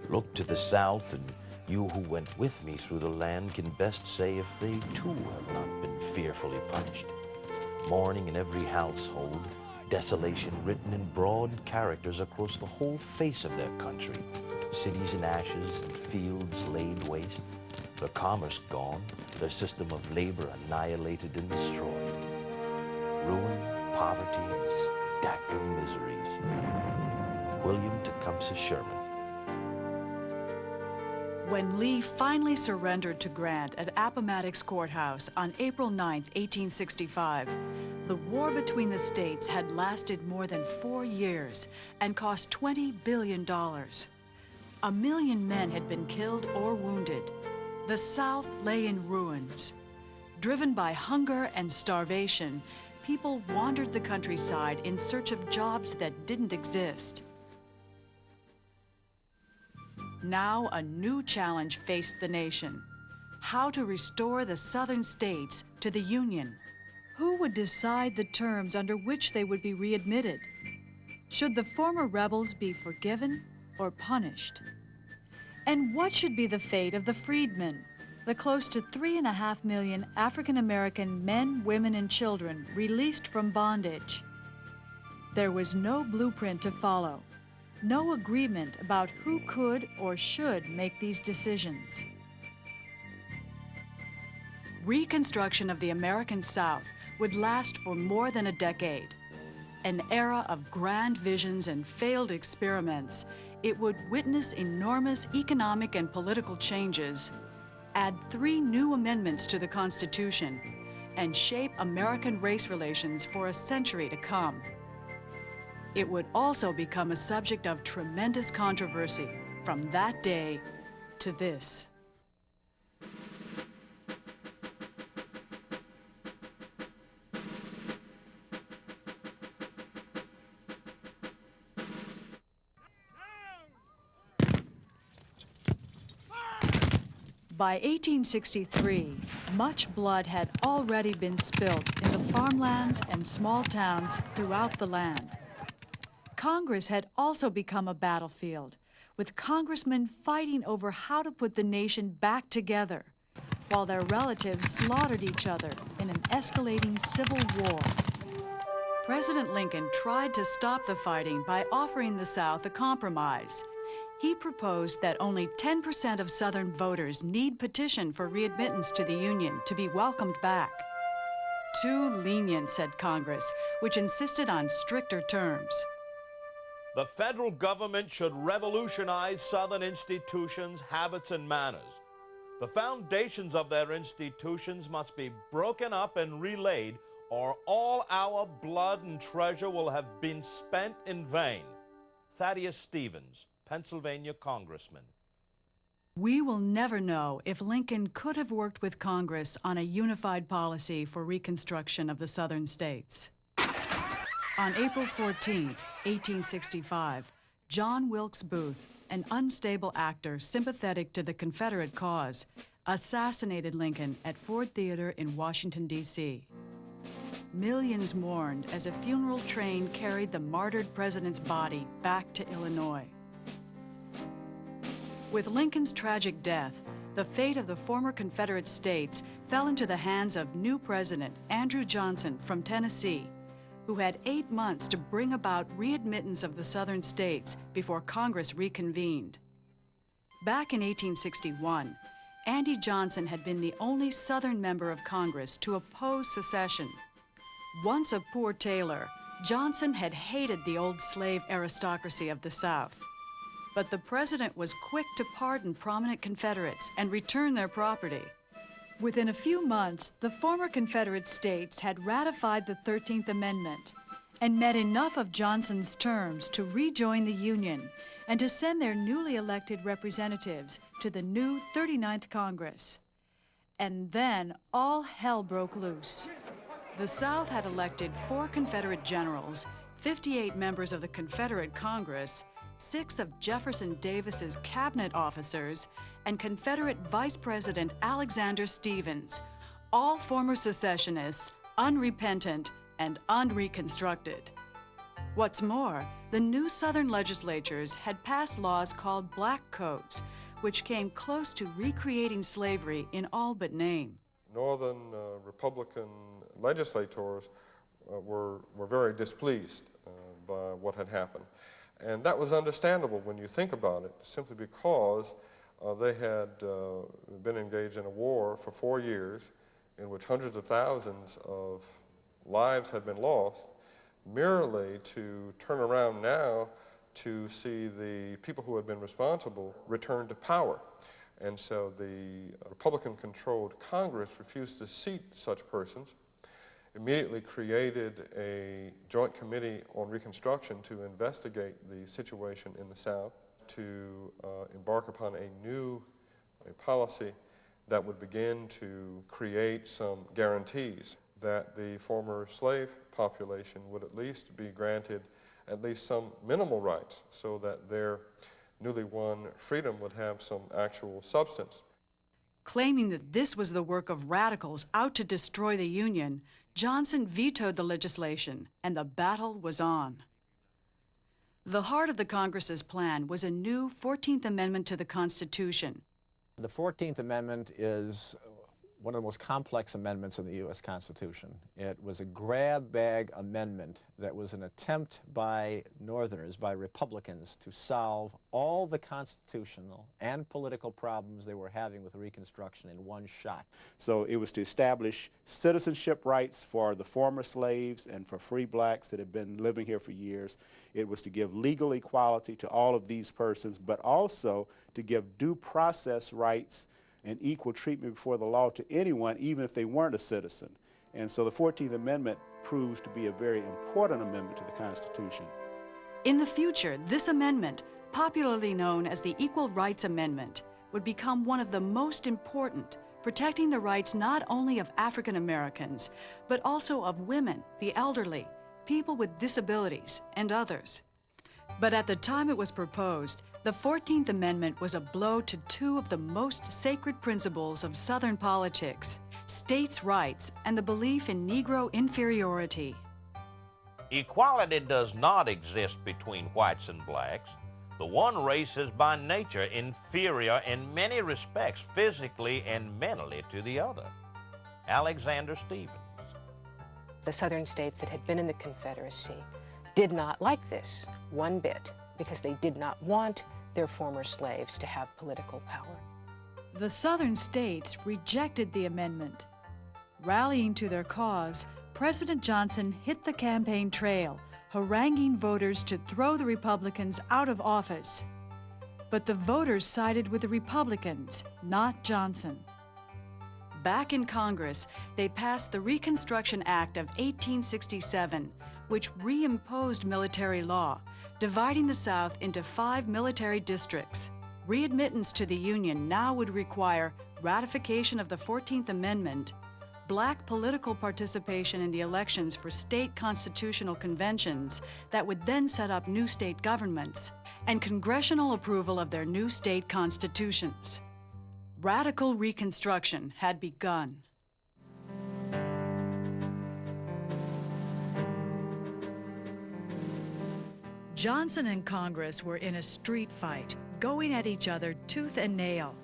Look to the south, and you who went with me through the land can best say if they too have not been fearfully punished. Mourning in every household, desolation written in broad characters across the whole face of their country, cities in ashes and fields laid waste, their commerce gone, their system of labor annihilated and destroyed. Ruin, poverty, and stack of miseries. William Tecumseh Sherman. When Lee finally surrendered to Grant at Appomattox Courthouse on April 9, 1865, the war between the states had lasted more than 4 years and cost $20 billion. 1 million men had been killed or wounded. The South lay in ruins. Driven by hunger and starvation, people wandered the countryside in search of jobs that didn't exist. Now a new challenge faced the nation: how to restore the southern states to the Union. Who would decide the terms under which they would be readmitted? Should the former rebels be forgiven or punished? And what should be the fate of the freedmen, the close to 3.5 million African-American men, women, and children released from bondage? There was no blueprint to follow. No agreement about who could or should make these decisions. Reconstruction of the American South would last for more than a decade. An era of grand visions and failed experiments, it would witness enormous economic and political changes, add 3 new amendments to the Constitution, and shape American race relations for a century to come. It would also become a subject of tremendous controversy from that day to this. By 1863, much blood had already been spilt in the farmlands and small towns throughout the land. Congress had also become a battlefield, with congressmen fighting over how to put the nation back together, while their relatives slaughtered each other in an escalating civil war. President Lincoln tried to stop the fighting by offering the South a compromise. He proposed that only 10% of Southern voters need petition for readmittance to the Union to be welcomed back. Too lenient, said Congress, which insisted on stricter terms. The federal government should revolutionize Southern institutions, habits, and manners. The foundations of their institutions must be broken up and relaid, or all our blood and treasure will have been spent in vain. Thaddeus Stevens, Pennsylvania Congressman. We will never know if Lincoln could have worked with Congress on a unified policy for Reconstruction of the Southern states. On April 14, 1865, John Wilkes Booth, an unstable actor sympathetic to the Confederate cause, assassinated Lincoln at Ford Theater in Washington, D.C. Millions mourned as a funeral train carried the martyred president's body back to Illinois. With Lincoln's tragic death, the fate of the former Confederate states fell into the hands of new President Andrew Johnson from Tennessee, who had 8 months to bring about readmittance of the Southern states before Congress reconvened. Back in 1861, Andy Johnson had been the only Southern member of Congress to oppose secession. Once a poor tailor, Johnson had hated the old slave aristocracy of the South. But the president was quick to pardon prominent Confederates and return their property. Within a few months, the former Confederate states had ratified the 13th Amendment and met enough of Johnson's terms to rejoin the Union and to send their newly elected representatives to the new 39th Congress. And then all hell broke loose. The South had elected 4 Confederate generals, 58 members of the Confederate Congress, 6 of Jefferson Davis's cabinet officers, and Confederate Vice President Alexander Stephens, all former secessionists, unrepentant and unreconstructed. What's more, the new Southern legislatures had passed laws called Black Codes, which came close to recreating slavery in all but name. Northern Republican legislators were very displeased by what had happened. And that was understandable when you think about it, simply because they had been engaged in a war for 4 years in which hundreds of thousands of lives had been lost, merely to turn around now to see the people who had been responsible return to power. And so the Republican-controlled Congress refused to seat such persons, immediately created a joint committee on Reconstruction to investigate the situation in the South, to embark upon a policy that would begin to create some guarantees that the former slave population would at least be granted at least some minimal rights so that their newly won freedom would have some actual substance. Claiming that this was the work of radicals out to destroy the Union, Johnson vetoed the legislation, and the battle was on. The heart of the Congress's plan was a new 14th Amendment to the Constitution. The 14th Amendment is one of the most complex amendments in the U.S. Constitution. It was a grab bag amendment that was an attempt by Northerners, by Republicans, to solve all the constitutional and political problems they were having with Reconstruction in one shot. So it was to establish citizenship rights for the former slaves and for free blacks that had been living here for years. It was to give legal equality to all of these persons, but also to give due process rights and equal treatment before the law to anyone, even if they weren't a citizen. And so the 14th Amendment proves to be a very important amendment to the Constitution. In the future, this amendment, popularly known as the Equal Rights Amendment, would become one of the most important, protecting the rights not only of African Americans, but also of women, the elderly, people with disabilities, and others. But at the time it was proposed, the 14th Amendment was a blow to two of the most sacred principles of Southern politics: states' rights and the belief in Negro inferiority. Equality does not exist between whites and blacks. The one race is by nature inferior in many respects, physically and mentally, to the other. Alexander Stephens. The Southern states that had been in the Confederacy did not like this one bit, because they did not want their former slaves to have political power. The Southern states rejected the amendment. Rallying to their cause, President Johnson hit the campaign trail, haranguing voters to throw the Republicans out of office. But the voters sided with the Republicans, not Johnson. Back in Congress, they passed the Reconstruction Act of 1867, which reimposed military law, dividing the South into 5 military districts. Readmittance to the Union now would require ratification of the 14th Amendment, black political participation in the elections for state constitutional conventions that would then set up new state governments, and congressional approval of their new state constitutions. Radical Reconstruction had begun. Johnson and Congress were in a street fight, going at each other tooth and nail.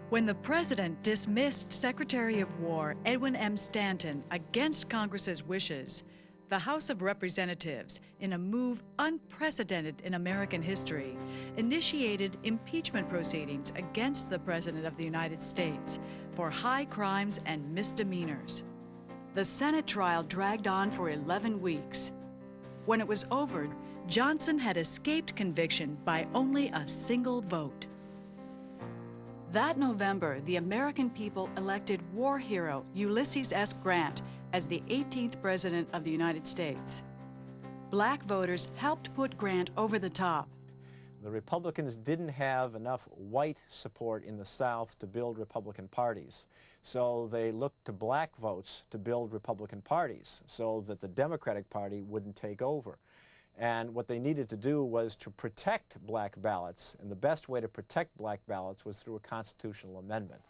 When the president dismissed Secretary of War Edwin M. Stanton against Congress's wishes, the House of Representatives, in a move unprecedented in American history, initiated impeachment proceedings against the President of the United States for high crimes and misdemeanors. The Senate trial dragged on for 11 weeks. When it was over, Johnson had escaped conviction by only a single vote. That November, the American people elected war hero Ulysses S. Grant as the 18th President of the United States. Black voters helped put Grant over the top. The Republicans didn't have enough white support in the South to build Republican parties. So they looked to black votes to build Republican parties so that the Democratic Party wouldn't take over. And what they needed to do was to protect black ballots, and the best way to protect black ballots was through a constitutional amendment.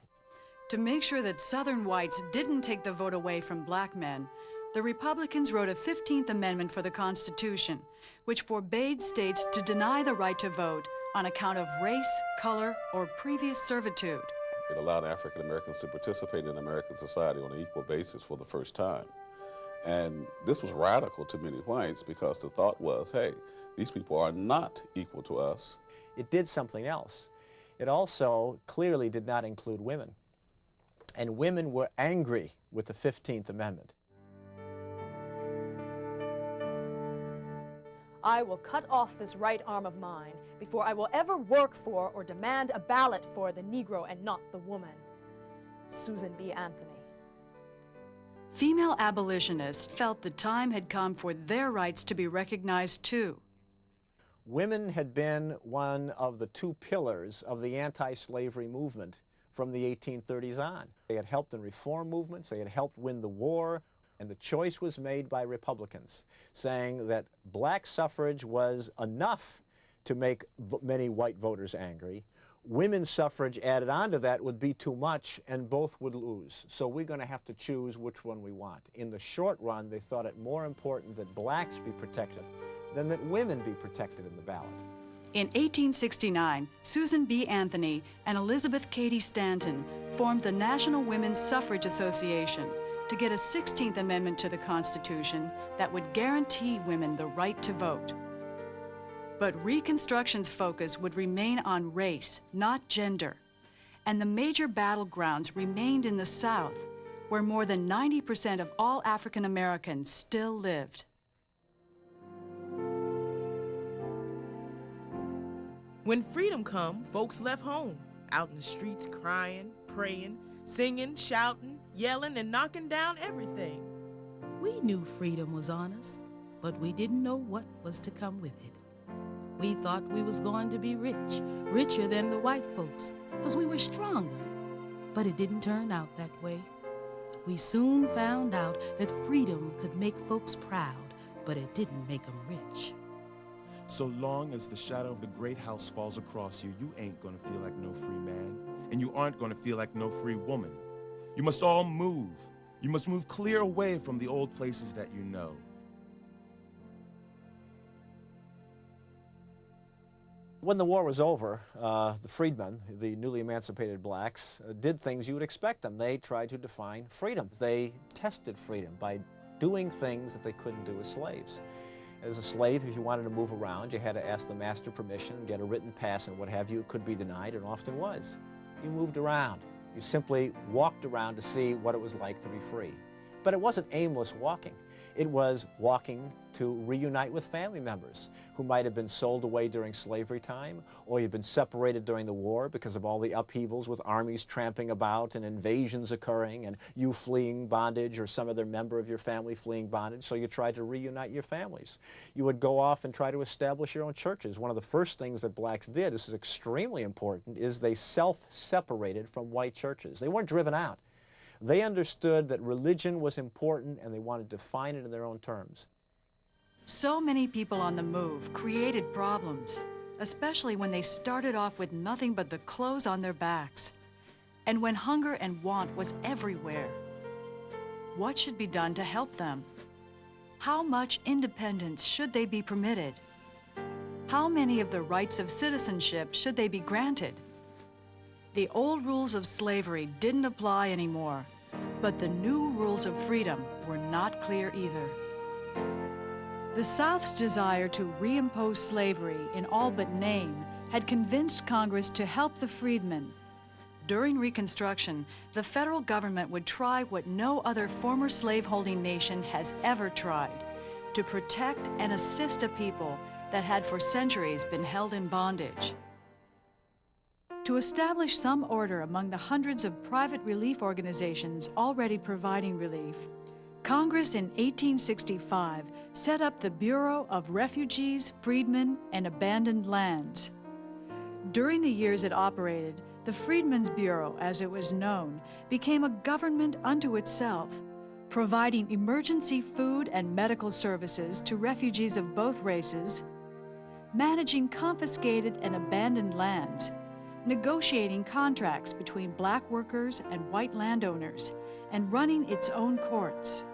To make sure that Southern whites didn't take the vote away from black men, the Republicans wrote a 15th Amendment for the Constitution, which forbade states to deny the right to vote on account of race, color, or previous servitude. It allowed African Americans to participate in American society on an equal basis for the first time. And this was radical to many whites because the thought was, hey, these people are not equal to us. It did something else. It also clearly did not include women. And women were angry with the 15th Amendment. I will cut off this right arm of mine before I will ever work for or demand a ballot for the Negro and not the woman. Susan B. Anthony. Female abolitionists felt the time had come for their rights to be recognized too. Women had been one of the two pillars of the anti-slavery movement from the 1830s on. They had helped in reform movements, they had helped win the war, and the choice was made by Republicans, saying that black suffrage was enough to make many white voters angry. Women's suffrage added on to that would be too much, and both would lose. So we're going to have to choose which one we want. In the short run, they thought it more important that blacks be protected than that women be protected in the ballot. In 1869, Susan B. Anthony and Elizabeth Cady Stanton formed the National Women's Suffrage Association to get a 16th Amendment to the Constitution that would guarantee women the right to vote. But Reconstruction's focus would remain on race, not gender, and the major battlegrounds remained in the South, where more than 90% of all African Americans still lived. When freedom come, folks left home, out in the streets crying, praying, singing, shouting, yelling, and knocking down everything. We knew freedom was on us, but we didn't know what was to come with it. We thought we was going to be rich, richer than the white folks, because we were stronger. But it didn't turn out that way. We soon found out that freedom could make folks proud, but it didn't make them rich. So long as the shadow of the great house falls across you, you ain't gonna feel like no free man, and you aren't gonna feel like no free woman. You must all move. You must move clear away from the old places that you know. When the war was over, the freedmen, the newly emancipated blacks, did things you would expect them. They tried to define freedom. They tested freedom by doing things that they couldn't do as slaves. As a slave, if you wanted to move around, you had to ask the master permission, get a written pass and what have you. It could be denied, and often was. You moved around. You simply walked around to see what it was like to be free. But it wasn't aimless walking. It was walking to reunite with family members who might have been sold away during slavery time, or you'd been separated during the war because of all the upheavals with armies tramping about and invasions occurring and you fleeing bondage or some other member of your family fleeing bondage, so you tried to reunite your families. You would go off and try to establish your own churches. One of the first things that blacks did, this is extremely important, is they self-separated from white churches. They weren't driven out. They understood that religion was important and they wanted to define it in their own terms. So many people on the move created problems, especially when they started off with nothing but the clothes on their backs, and when hunger and want was everywhere. What should be done to help them? How much independence should they be permitted? How many of the rights of citizenship should they be granted? The old rules of slavery didn't apply anymore, but the new rules of freedom were not clear either. The South's desire to reimpose slavery in all but name had convinced Congress to help the freedmen. During Reconstruction, the federal government would try what no other former slaveholding nation has ever tried, to protect and assist a people that had for centuries been held in bondage. To establish some order among the hundreds of private relief organizations already providing relief, Congress in 1865 set up the Bureau of Refugees, Freedmen, and Abandoned Lands. During the years it operated, the Freedmen's Bureau, as it was known, became a government unto itself, providing emergency food and medical services to refugees of both races, managing confiscated and abandoned lands, negotiating contracts between black workers and white landowners, and running its own courts.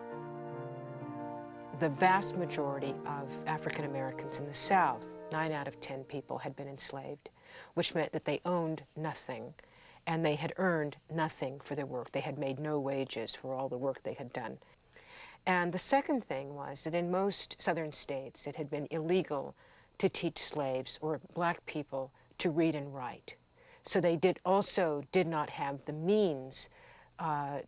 the vast majority of African Americans in the South, 9 out of 10 people, had been enslaved, which meant that they owned nothing, and they had earned nothing for their work. They had made no wages for all the work they had done. And the second thing was that in most Southern states, it had been illegal to teach slaves or black people to read and write. So they also did not have the means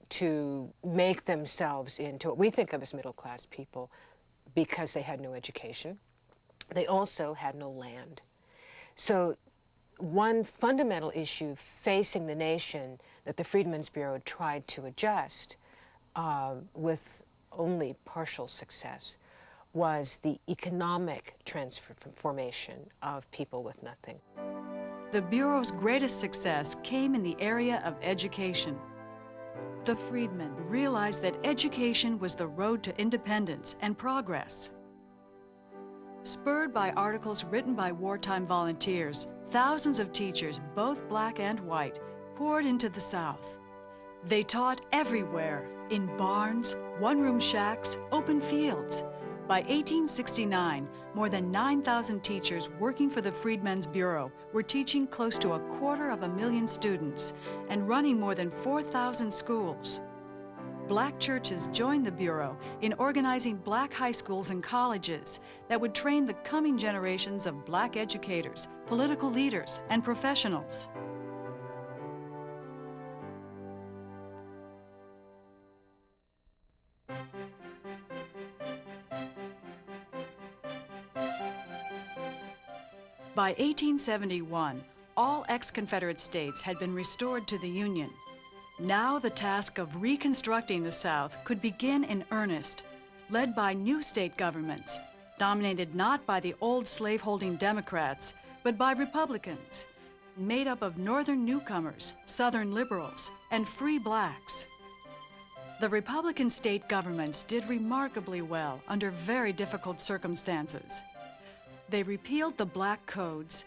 to make themselves into what we think of as middle-class people because they had no education. They also had no land. So one fundamental issue facing the nation that the Freedmen's Bureau tried to adjust with only partial success was the economic transformation of people with nothing. The Bureau's greatest success came in the area of education. The freedmen realized that education was the road to independence and progress. Spurred by articles written by wartime volunteers, thousands of teachers, both black and white, poured into the South. They taught everywhere, in barns, one-room shacks, open fields. By 1869, more than 9,000 teachers working for the Freedmen's Bureau were teaching close to 250,000 students and running more than 4,000 schools. Black churches joined the Bureau in organizing black high schools and colleges that would train the coming generations of black educators, political leaders, and professionals. By 1871, all ex-Confederate states had been restored to the Union. Now the task of reconstructing the South could begin in earnest, led by new state governments, dominated not by the old slaveholding Democrats, but by Republicans, made up of Northern newcomers, Southern liberals, and free blacks. The Republican state governments did remarkably well under very difficult circumstances. They repealed the black codes,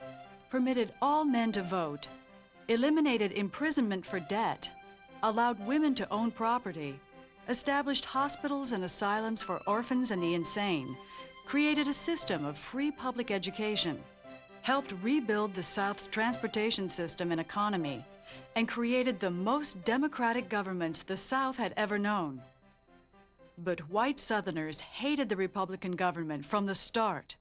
permitted all men to vote, eliminated imprisonment for debt, allowed women to own property, established hospitals and asylums for orphans and the insane, created a system of free public education, helped rebuild the South's transportation system and economy, and created the most democratic governments the South had ever known. But white Southerners hated the Republican government from the start.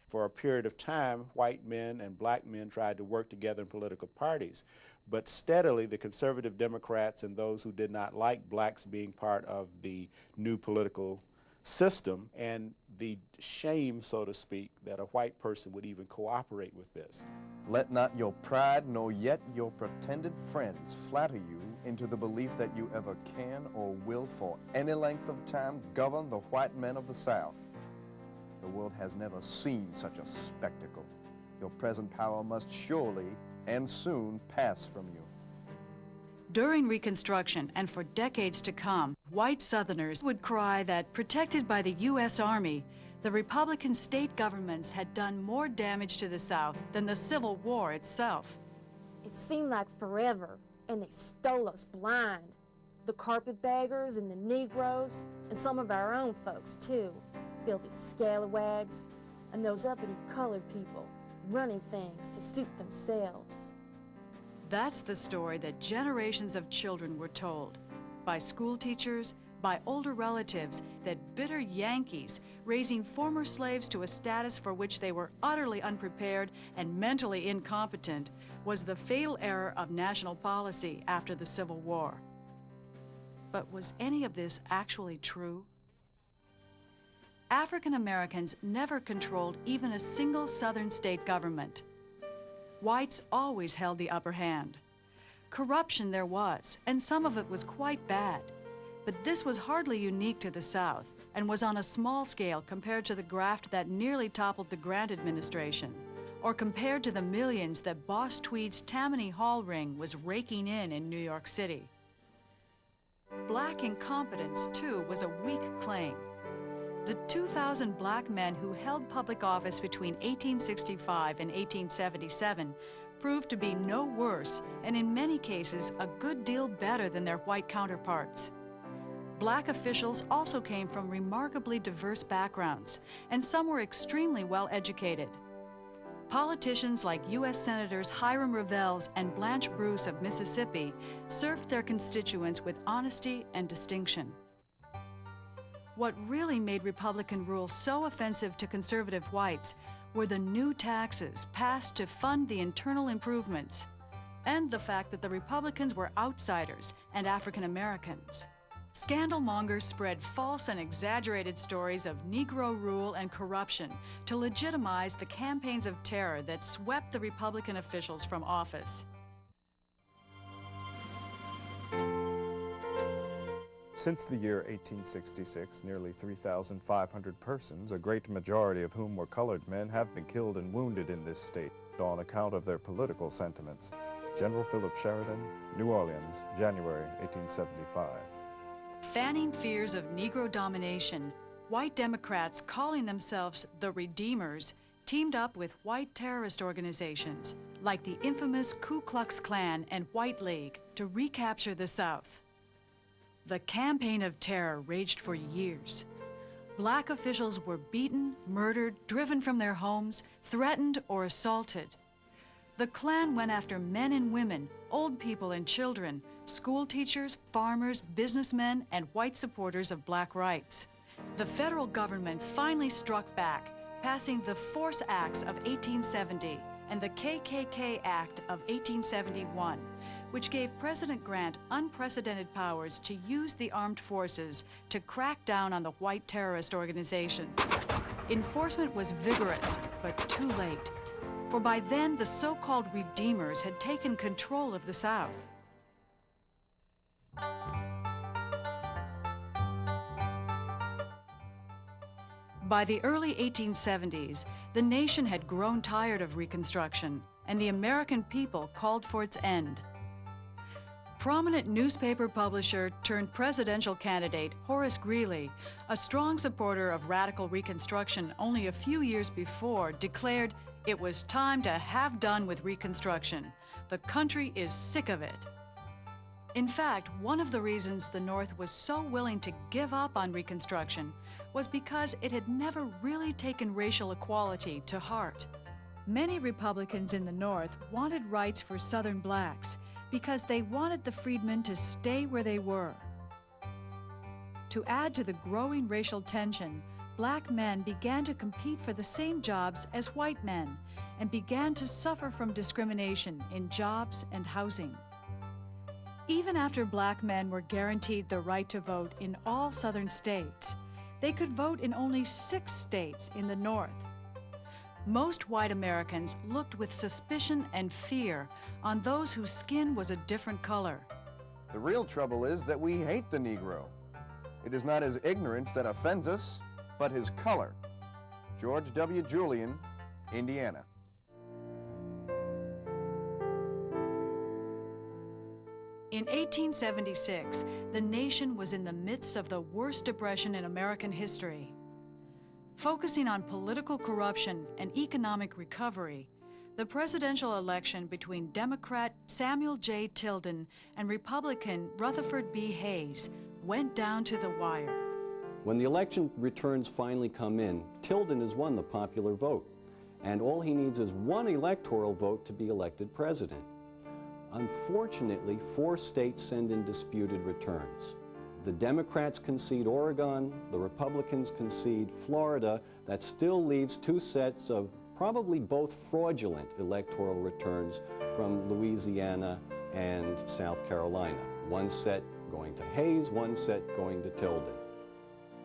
For a period of time, white men and black men tried to work together in political parties. But steadily, the conservative Democrats and those who did not like blacks being part of the new political system, and the shame, so to speak, that a white person would even cooperate with this. Let not your pride nor yet your pretended friends flatter you into the belief that you ever can or will for any length of time govern the white men of the South. The world has never seen such a spectacle. Your present power must surely and soon pass from you. During Reconstruction and for decades to come, white Southerners would cry that, protected by the U.S. Army, the Republican state governments had done more damage to the South than the Civil War itself. It seemed like forever, and they stole us blind. The carpetbaggers and the Negroes, and some of our own folks, too. Filthy scalawags, and those uppity colored people running things to suit themselves. That's the story that generations of children were told, by school teachers, by older relatives, that bitter Yankees, raising former slaves to a status for which they were utterly unprepared and mentally incompetent, was the fatal error of national policy after the Civil War. But was any of this actually true? African Americans never controlled even a single Southern state government. Whites always held the upper hand. Corruption there was, and some of it was quite bad. But this was hardly unique to the South and was on a small scale compared to the graft that nearly toppled the Grant administration, or compared to the millions that Boss Tweed's Tammany Hall ring was raking in New York City. Black incompetence, too, was a weak claim. The 2,000 black men who held public office between 1865 and 1877 proved to be no worse, and in many cases, a good deal better than their white counterparts. Black officials also came from remarkably diverse backgrounds, and some were extremely well educated. Politicians like U.S. Senators Hiram Revels and Blanche Bruce of Mississippi served their constituents with honesty and distinction. What really made Republican rule so offensive to conservative whites were the new taxes passed to fund the internal improvements, and the fact that the Republicans were outsiders and African Americans. Scandal mongers spread false and exaggerated stories of Negro rule and corruption to legitimize the campaigns of terror that swept the Republican officials from office. Since the year 1866, nearly 3,500 persons, a great majority of whom were colored men, have been killed and wounded in this state on account of their political sentiments. General Philip Sheridan, New Orleans, January 1875. Fanning fears of Negro domination, white Democrats calling themselves the Redeemers teamed up with white terrorist organizations like the infamous Ku Klux Klan and White League to recapture the South. The campaign of terror raged for years. Black officials were beaten, murdered, driven from their homes, threatened, or assaulted. The Klan went after men and women, old people and children, school teachers, farmers, businessmen, and white supporters of black rights. The federal government finally struck back, passing the Force Acts of 1870 and the KKK Act of 1871, which gave President Grant unprecedented powers to use the armed forces to crack down on the white terrorist organizations. Enforcement was vigorous, but too late. For by then, the so-called Redeemers had taken control of the South. By the early 1870s, the nation had grown tired of Reconstruction, and the American people called for its end. Prominent newspaper publisher turned presidential candidate Horace Greeley, a strong supporter of radical Reconstruction only a few years before, declared it was time to have done with Reconstruction. The country is sick of it. In fact, one of the reasons the North was so willing to give up on Reconstruction was because it had never really taken racial equality to heart. Many Republicans in the North wanted rights for Southern blacks because they wanted the freedmen to stay where they were. To add to the growing racial tension, black men began to compete for the same jobs as white men and began to suffer from discrimination in jobs and housing. Even after black men were guaranteed the right to vote in all Southern states, they could vote in only 6 states in the North. Most white Americans looked with suspicion and fear on those whose skin was a different color. The real trouble is that we hate the Negro. It is not his ignorance that offends us, but his color. George W. Julian, Indiana. In 1876, the nation was in the midst of the worst depression in American history. Focusing on political corruption and economic recovery, the presidential election between Democrat Samuel J. Tilden and Republican Rutherford B. Hayes went down to the wire. When the election returns finally come in, Tilden has won the popular vote, and all he needs is one electoral vote to be elected president. Unfortunately, 4 states send in disputed returns. The Democrats concede Oregon, the Republicans concede Florida. That still leaves 2 sets of probably both fraudulent electoral returns from Louisiana and South Carolina. 1 set going to Hayes, 1 set going to Tilden.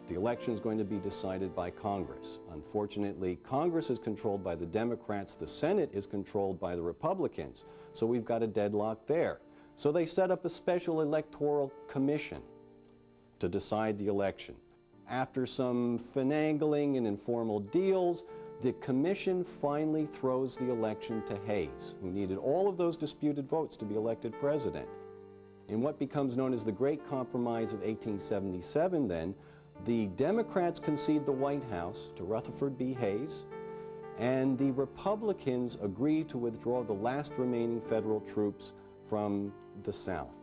The election is going to be decided by Congress. Unfortunately, Congress is controlled by the Democrats, the Senate is controlled by the Republicans, so we've got a deadlock there. So they set up a special electoral commission to decide the election. After some finagling and informal deals, the commission finally throws the election to Hayes, who needed all of those disputed votes to be elected president. In what becomes known as the Great Compromise of 1877 then, the Democrats concede the White House to Rutherford B. Hayes, and the Republicans agree to withdraw the last remaining federal troops from the South.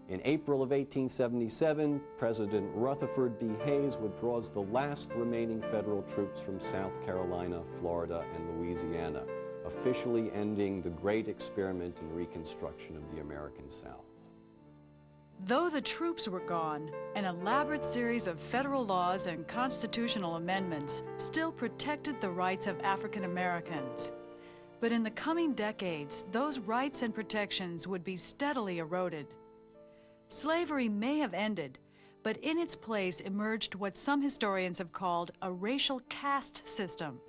In April of 1877, President Rutherford B. Hayes withdraws the last remaining federal troops from South Carolina, Florida, and Louisiana, officially ending the great experiment in Reconstruction of the American South. Though the troops were gone, an elaborate series of federal laws and constitutional amendments still protected the rights of African Americans. But in the coming decades, those rights and protections would be steadily eroded. Slavery may have ended, but in its place emerged what some historians have called a racial caste system.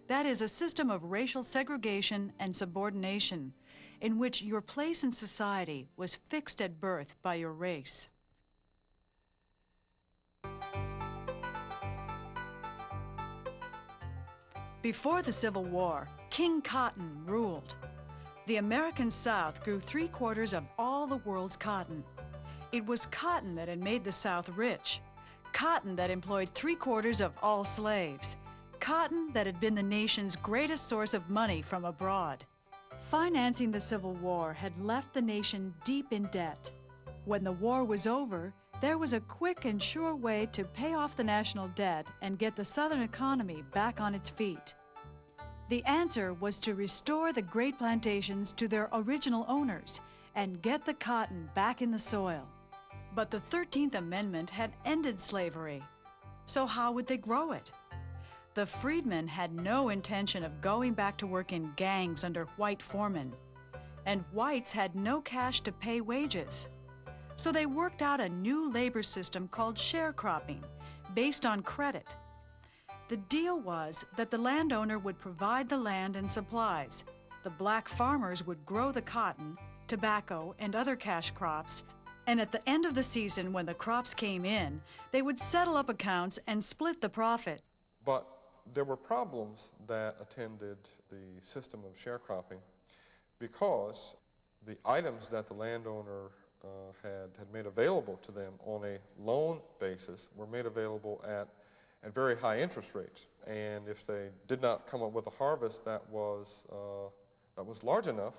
That is, a system of racial segregation and subordination, in which your place in society was fixed at birth by your race. Before the Civil War, King Cotton ruled. The American South grew 3/4 of all the world's cotton. It was cotton that had made the South rich, cotton that employed 3/4 of all slaves, cotton that had been the nation's greatest source of money from abroad. Financing the Civil War had left the nation deep in debt. When the war was over, there was a quick and sure way to pay off the national debt and get the Southern economy back on its feet. The answer was to restore the great plantations to their original owners and get the cotton back in the soil. But the 13th Amendment had ended slavery. So how would they grow it? The freedmen had no intention of going back to work in gangs under white foremen, and whites had no cash to pay wages. So they worked out a new labor system called sharecropping, based on credit. The deal was that the landowner would provide the land and supplies. The black farmers would grow the cotton, tobacco, and other cash crops, and at the end of the season, when the crops came in, they would settle up accounts and split the profit. But there were problems that attended the system of sharecropping because the items that the landowner had made available to them on a loan basis were made available at very high interest rates. And if they did not come up with a harvest that was large enough,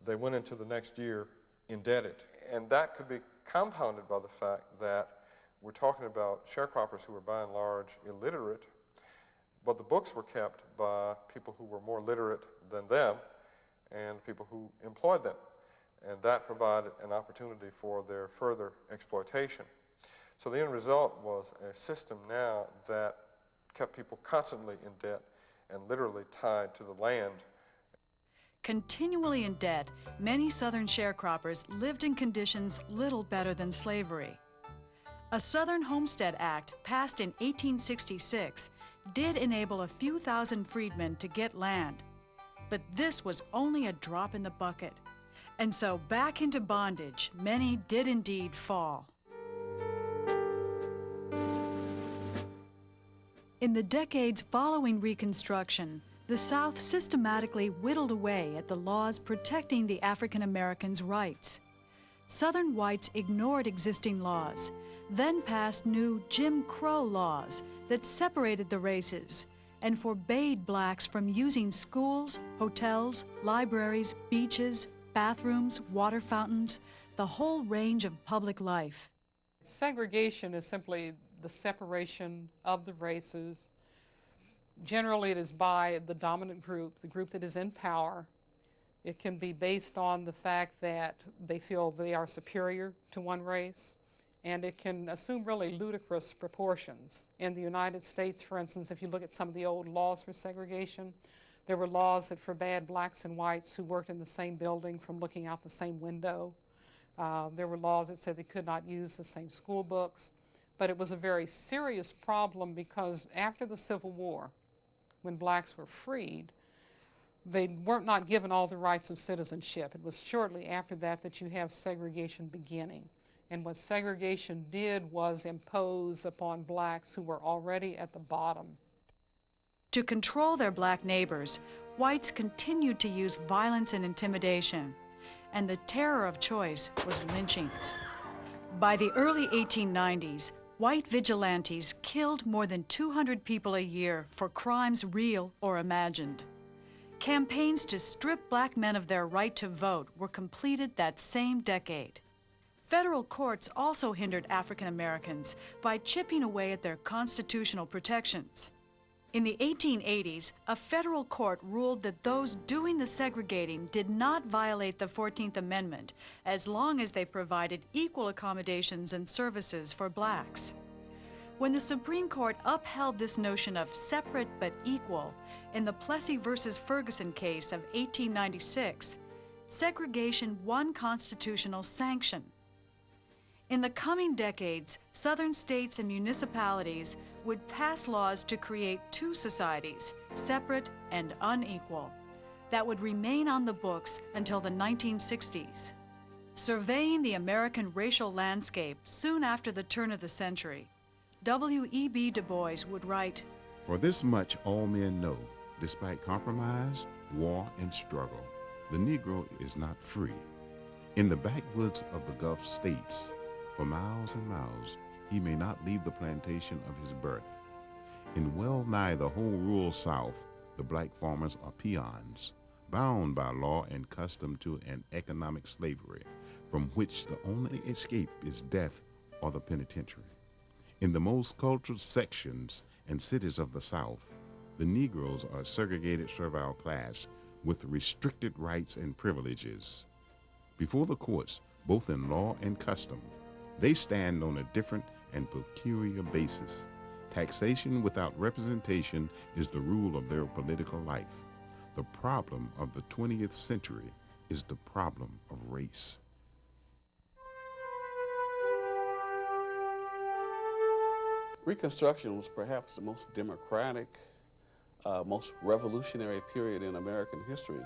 they went into the next year indebted. And that could be compounded by the fact that we're talking about sharecroppers who were by and large illiterate, but the books were kept by people who were more literate than them and the people who employed them. And that provided an opportunity for their further exploitation. So the end result was a system now that kept people constantly in debt and literally tied to the land. Continually in debt, many Southern sharecroppers lived in conditions little better than slavery. A Southern Homestead Act passed in 1866 did enable a few thousand freedmen to get land, but this was only a drop in the bucket. And so back into bondage, many did indeed fall. In the decades following Reconstruction, the South systematically whittled away at the laws protecting the African Americans' rights. Southern whites ignored existing laws, then passed new Jim Crow laws that separated the races and forbade blacks from using schools, hotels, libraries, beaches, bathrooms, water fountains, the whole range of public life. Segregation is simply the separation of the races. Generally, it is by the dominant group, the group that is in power. It can be based on the fact that they feel they are superior to one race, and it can assume really ludicrous proportions. In the United States, for instance, if you look at some of the old laws for segregation, there were laws that forbade blacks and whites who worked in the same building from looking out the same window. There were laws that said they could not use the same school books. But it was a very serious problem because after the Civil War, when blacks were freed, they weren't not given all the rights of citizenship. It was shortly after that that you have segregation beginning. And what segregation did was impose upon blacks who were already at the bottom. To control their black neighbors, whites continued to use violence and intimidation, and the terror of choice was lynchings. By the early 1890s, white vigilantes killed more than 200 people a year for crimes real or imagined. Campaigns to strip black men of their right to vote were completed that same decade. Federal courts also hindered African Americans by chipping away at their constitutional protections. In the 1880s, a federal court ruled that those doing the segregating did not violate the 14th Amendment as long as they provided equal accommodations and services for blacks. When the Supreme Court upheld this notion of separate but equal in the Plessy versus Ferguson case of 1896, segregation won constitutional sanction. In the coming decades, Southern states and municipalities would pass laws to create two societies, separate and unequal, that would remain on the books until the 1960s. Surveying the American racial landscape soon after the turn of the century, W.E.B. Du Bois would write, "For this much all men know, despite compromise, war, and struggle, the Negro is not free. In the backwoods of the Gulf states, for miles and miles, he may not leave the plantation of his birth. In well nigh the whole rural South, the black farmers are peons, bound by law and custom to an economic slavery, from which the only escape is death or the penitentiary. In the most cultured sections and cities of the South, the Negroes are a segregated servile class with restricted rights and privileges. Before the courts, both in law and custom, they stand on a different and peculiar basis. Taxation without representation is the rule of their political life. The problem of the 20th century is the problem of race." Reconstruction was perhaps the most democratic, most revolutionary period in American history,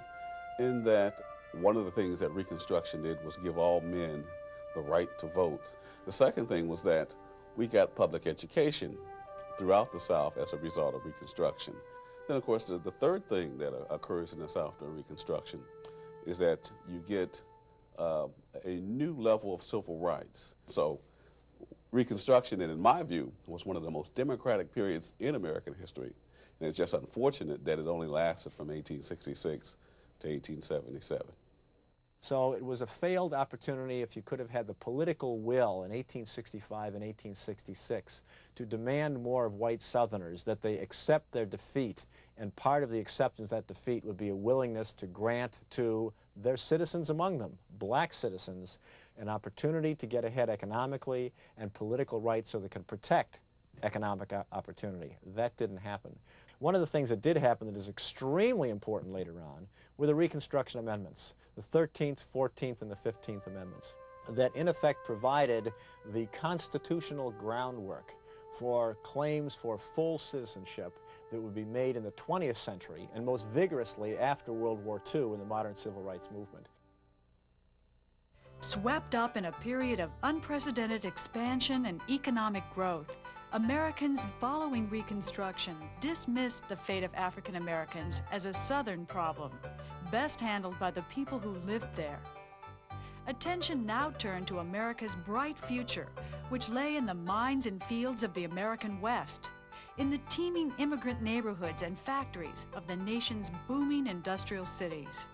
in that one of the things that Reconstruction did was give all men the right to vote. The second thing was that we got public education throughout the South as a result of Reconstruction. Then, of course, the third thing that occurs in the South during Reconstruction is that you get a new level of civil rights. So Reconstruction, in my view, was one of the most democratic periods in American history. And it's just unfortunate that it only lasted from 1866 to 1877. So it was a failed opportunity if you could have had the political will in 1865 and 1866 to demand more of white Southerners, that they accept their defeat, and part of the acceptance of that defeat would be a willingness to grant to their citizens among them, black citizens, an opportunity to get ahead economically and political rights so they can protect economic opportunity. That didn't happen. One of the things that did happen that is extremely important later on were the Reconstruction Amendments, the 13th, 14th, and the 15th Amendments, that in effect provided the constitutional groundwork for claims for full citizenship that would be made in the 20th century and most vigorously after World War II in the modern civil rights movement. Swept up in a period of unprecedented expansion and economic growth, Americans following Reconstruction dismissed the fate of African Americans as a Southern problem, best handled by the people who lived there. Attention now turned to America's bright future, which lay in the mines and fields of the American West, in the teeming immigrant neighborhoods and factories of the nation's booming industrial cities.